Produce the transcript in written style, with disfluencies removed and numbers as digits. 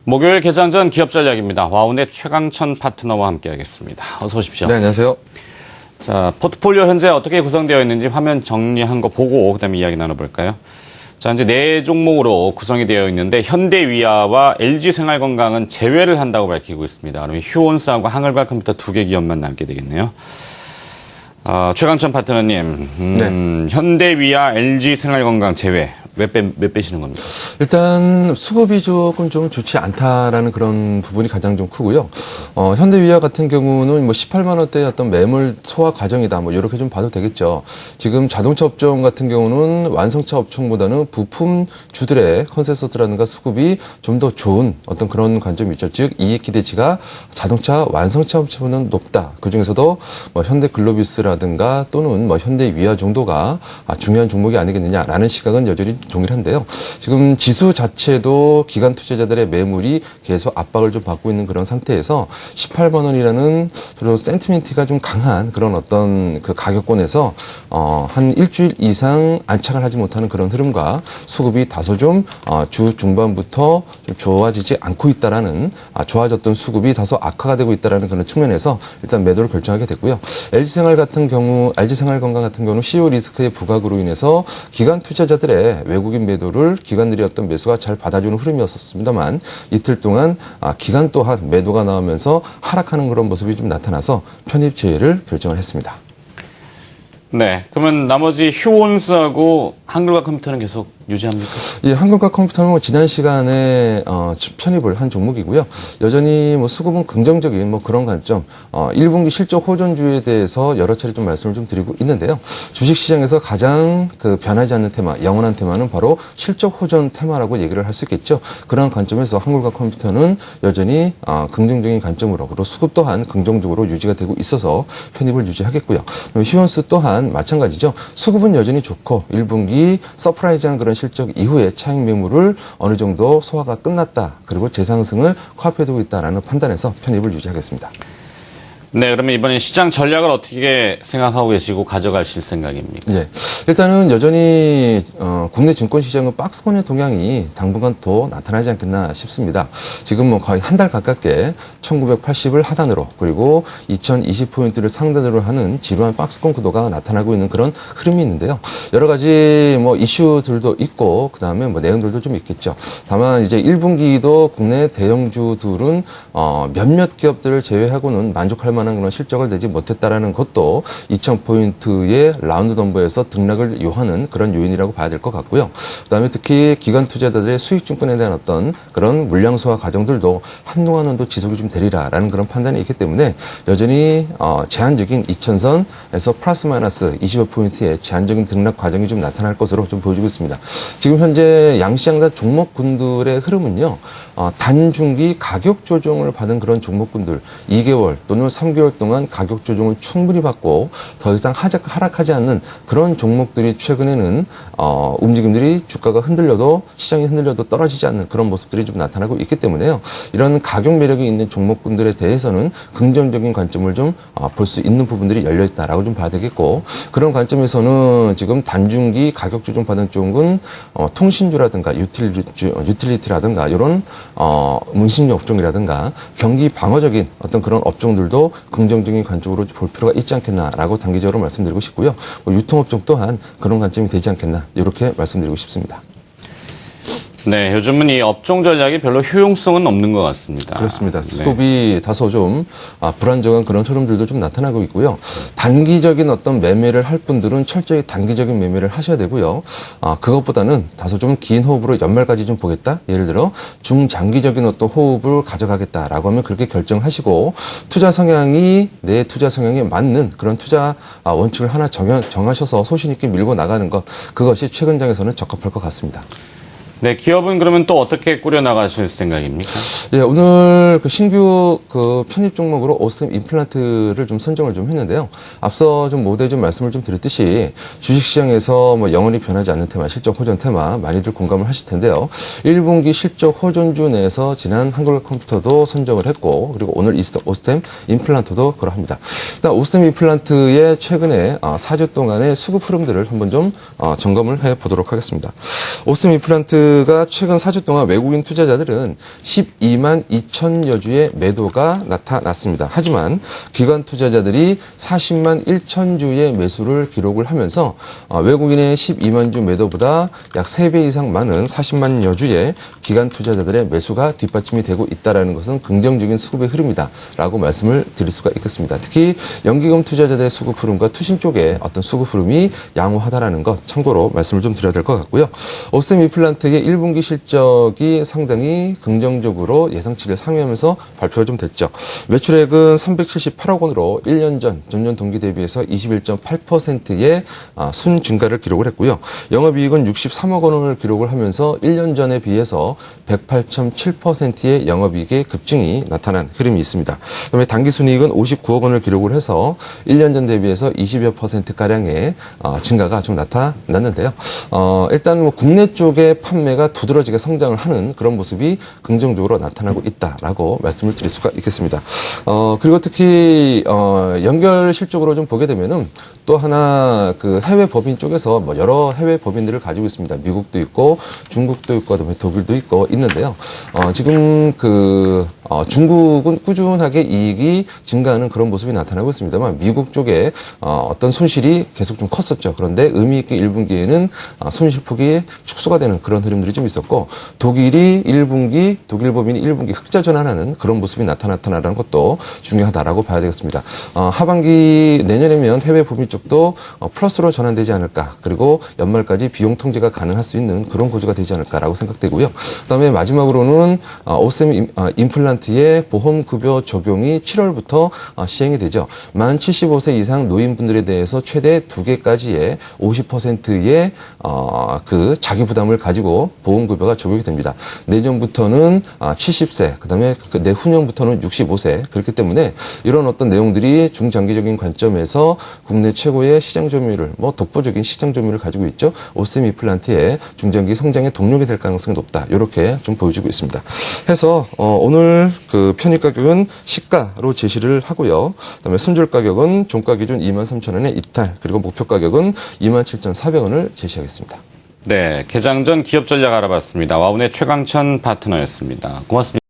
목요일 개장 전 기업 전략입니다. 와우넷 최강천 파트너와 함께하겠습니다. 어서 오십시오. 네, 안녕하세요. 자, 포트폴리오 현재 어떻게 구성되어 있는지 화면 정리한 거 보고 그다음에 이야기 나눠볼까요? 자, 이제 네 종목으로 구성이 되어 있는데 현대위아와 LG생활건강은 제외를 한다고 밝히고 있습니다. 그러면 휴온스하고 한글과컴퓨터 두 개 기업만 남게 되겠네요. 최강천 파트너님, 네. 현대위아, LG생활건강 제외. 몇 빼시는 겁니까? 일단 수급이 조금 좀 좋지 않다라는 그런 부분이 가장 좀 크고요. 현대위아 같은 경우는 뭐 18만 원대의 어떤 매물 소화 과정이다. 뭐 이렇게 좀 봐도 되겠죠. 지금 자동차 업종 같은 경우는 완성차 업종보다는 부품 주들의 컨센서스라든가 수급이 좀 더 좋은 어떤 그런 관점이 있죠. 즉 이익 기대치가 자동차 완성차 업체보다는 높다. 그 중에서도 뭐 현대글로비스라든가 또는 뭐 현대위아 정도가 중요한 종목이 아니겠느냐라는 시각은 여전히 동일한데요. 지금 지수 자체도 기관 투자자들의 매물이 계속 압박을 좀 받고 있는 그런 상태에서 18만 원이라는 별로 센티멘트가 좀 강한 그런 어떤 그 가격권에서 한 일주일 이상 안착을 하지 못하는 그런 흐름과 수급이 다소 좀 주 중반부터 좀 좋아지지 않고 있다라는 좋아졌던 수급이 다소 악화가 되고 있다라는 그런 측면에서 일단 매도를 결정하게 됐고요. LG생활건강 같은 경우는 CEO 리스크의 부각으로 인해서 기관 투자자들의 외국인 매도를 기관들이 어떤 매수가 잘 받아주는 흐름이었습니다만 이틀 동안 기관 또한 매도가 나오면서 하락하는 그런 모습이 좀 나타나서 편입 제외를 결정을 했습니다. 네. 그러면 나머지 휴온스하고 한글과 컴퓨터는 계속 유지합니까? 예, 한글과 컴퓨터는 뭐 지난 시간에 편입을 한 종목이고요. 여전히 뭐 수급은 긍정적인 뭐 그런 관점, 1분기 실적 호전주에 대해서 여러 차례 좀 말씀을 좀 드리고 있는데요. 주식시장에서 가장 그 변하지 않는 테마, 영원한 테마는 바로 실적 호전 테마라고 얘기를 할 수 있겠죠. 그런 관점에서 한글과 컴퓨터는 여전히 긍정적인 관점으로 그리고 수급 또한 긍정적으로 유지가 되고 있어서 편입을 유지하겠고요. 휴원스 또한 마찬가지죠. 수급은 여전히 좋고 1분기 서프라이즈한 그런 실적 이후에 차익 매물을 어느 정도 소화가 끝났다. 그리고 재상승을 코앞에 두고 있다라는 판단에서 편입을 유지하겠습니다. 네, 그러면 이번에 시장 전략을 어떻게 생각하고 계시고 가져가실 생각입니까? 예. 일단은 여전히 국내 증권시장은 박스권의 동향이 당분간 더 나타나지 않겠나 싶습니다. 지금 뭐 거의 한 달 가깝게 1980을 하단으로 그리고 2020포인트를 상단으로 하는 지루한 박스권 구도가 나타나고 있는 그런 흐름이 있는데요. 여러 가지 뭐 이슈들도 있고 그다음에 뭐 내용들도 좀 있겠죠. 다만 이제 1분기도 국내 대형주들은 몇몇 기업들을 제외하고는 만족할 만한 그런 실적을 내지 못했다라는 것도 2000포인트의 라운드 넘버에서 등락을 요하는 그런 요인이라고 봐야 될 것 같고요. 그다음에 특히 기관 투자자들의 수익증권에 대한 어떤 그런 물량 소화 과정들도 한동안은 또 지속이 좀 되리라라는 그런 판단이 있기 때문에 여전히 제한적인 2000선에서 플러스 마이너스 25포인트의 제한적인 등락 과정이 좀 나타날 것으로 좀 보여지고 있습니다. 지금 현재 양시장단 종목군들의 흐름은요. 단중기 가격 조정을 받은 그런 종목군들 2개월 또는 3개월 동안 가격 조정을 충분히 받고 더 이상 하락하지 않는 그런 종목들이 최근에는 움직임들이 주가가 흔들려도 시장이 흔들려도 떨어지지 않는 그런 모습들이 좀 나타나고 있기 때문에요. 이런 가격 매력이 있는 종목군들에 대해서는 긍정적인 관점을 좀 볼 수 있는 부분들이 열려 있다라고 좀 봐야 되겠고 그런 관점에서는 지금 단중기 가격 조정 받은 쪽은 통신주라든가 유틸리티라든가 이런 문신료 업종이라든가 경기 방어적인 어떤 그런 업종들도 긍정적인 관점으로 볼 필요가 있지 않겠나라고 단기적으로 말씀드리고 싶고요. 유통업종 또한 그런 관점이 되지 않겠나 이렇게 말씀드리고 싶습니다. 네, 요즘은 이 업종 전략이 별로 효용성은 없는 것 같습니다. 그렇습니다. 네. 수급이 다소 좀 불안정한 그런 흐름들도 좀 나타나고 있고요. 단기적인 어떤 매매를 할 분들은 철저히 단기적인 매매를 하셔야 되고요. 그것보다는 다소 좀 긴 호흡으로 연말까지 좀 보겠다. 예를 들어 중장기적인 어떤 호흡을 가져가겠다라고 하면 그렇게 결정하시고 투자 성향이 내 투자 성향에 맞는 그런 투자 원칙을 하나 정하셔서 소신 있게 밀고 나가는 것 그것이 최근 장에서는 적합할 것 같습니다. 네, 기업은 그러면 또 어떻게 꾸려나가실 생각입니까? 예, 오늘 그 신규 그 편입 종목으로 오스템 임플란트를 좀 선정을 좀 했는데요. 앞서 좀 모두에 좀 말씀을 좀 드렸듯이 주식시장에서 뭐 영원히 변하지 않는 테마, 실적 호전 테마 많이들 공감을 하실 텐데요. 1분기 실적 호전주 내에서 지난 한글과 컴퓨터도 선정을 했고 그리고 오늘 오스템 임플란트도 그러합니다. 일단 오스템 임플란트의 최근에 4주 동안의 수급 흐름들을 한번 좀 점검을 해보도록 하겠습니다. 오스템 임플란트가 최근 4주 동안 외국인 투자자들은 12만 2천여 주의 매도가 나타났습니다. 하지만 기관 투자자들이 40만 1천 주의 매수를 기록을 하면서 외국인의 12만 주 매도보다 약 3배 이상 많은 40만여 주의 기관 투자자들의 매수가 뒷받침이 되고 있다는 것은 긍정적인 수급의 흐름이다라고 말씀을 드릴 수가 있겠습니다. 특히 연기금 투자자들의 수급 흐름과 투신 쪽의 어떤 수급 흐름이 양호하다라는 것 참고로 말씀을 좀 드려야 될 것 같고요. 오스템 임플란트의 1분기 실적이 상당히 긍정적으로 예상치를 상회하면서 발표가 좀 됐죠. 매출액은 378억 원으로 1년 전 전년 동기 대비해서 21.8%의 순 증가를 기록을 했고요. 영업이익은 63억 원을 기록을 하면서 1년 전에 비해서 108.7%의 영업이익의 급증이 나타난 흐름이 있습니다. 그다음에 당기순이익은 59억 원을 기록을 해서 1년 전 대비해서 20여 %가량의 증가가 좀 나타났는데요. 일단 뭐 국내 쪽의 판매가 두드러지게 성장을 하는 그런 모습이 긍정적으로 나타나고 있다라고 말씀을 드릴 수가 있겠습니다. 그리고 특히 연결 실적으로 좀 보게 되면은 또 하나 그 해외 법인 쪽에서 뭐 여러 해외 법인들을 가지고 있습니다. 미국도 있고 중국도 있고 그다음에 독일도 있고 있는데요. 지금 중국은 꾸준하게 이익이 증가하는 그런 모습이 나타나고 있습니다만 미국 쪽에 어떤 손실이 계속 좀 컸었죠. 그런데 의미 있게 1분기에는 손실폭이 축소가 되는 그런 흐름들이 좀 있었고 독일 법인이 1분기 흑자 전환하는 그런 모습이 나타났다는 것도 중요하다라고 봐야 되겠습니다. 하반기 내년이면 해외 법인 쪽도 플러스로 전환되지 않을까. 그리고 연말까지 비용 통제가 가능할 수 있는 그런 구조가 되지 않을까라고 생각되고요. 그다음에 마지막으로는 오스템 임플란트의 보험급여 적용이 7월부터 시행이 되죠. 만 75세 이상 노인분들에 대해서 최대 2개까지의 50%의 그 자기 부담을 가지고 보험급여가 적용이 됩니다. 내년부터는 70세, 그다음에 내후년부터는 65세 그렇기 때문에 이런 어떤 내용들이 중장기적인 관점에서 국내 최고의 시장 점유율을 독보적인 시장 점유율을 가지고 있죠. 오스템 임플란트의 중장기 성장의 동력이 될 가능성이 높다. 이렇게 좀 보여지고 있습니다. 해서 오늘 그 편입 가격은 시가로 제시를 하고요. 그다음에 손절 가격은 종가 기준 23,000원에 이탈, 그리고 목표 가격은 27,400원을 제시하겠습니다. 네, 개장 전 기업 전략 알아봤습니다. 와운의 최강천 파트너였습니다. 고맙습니다.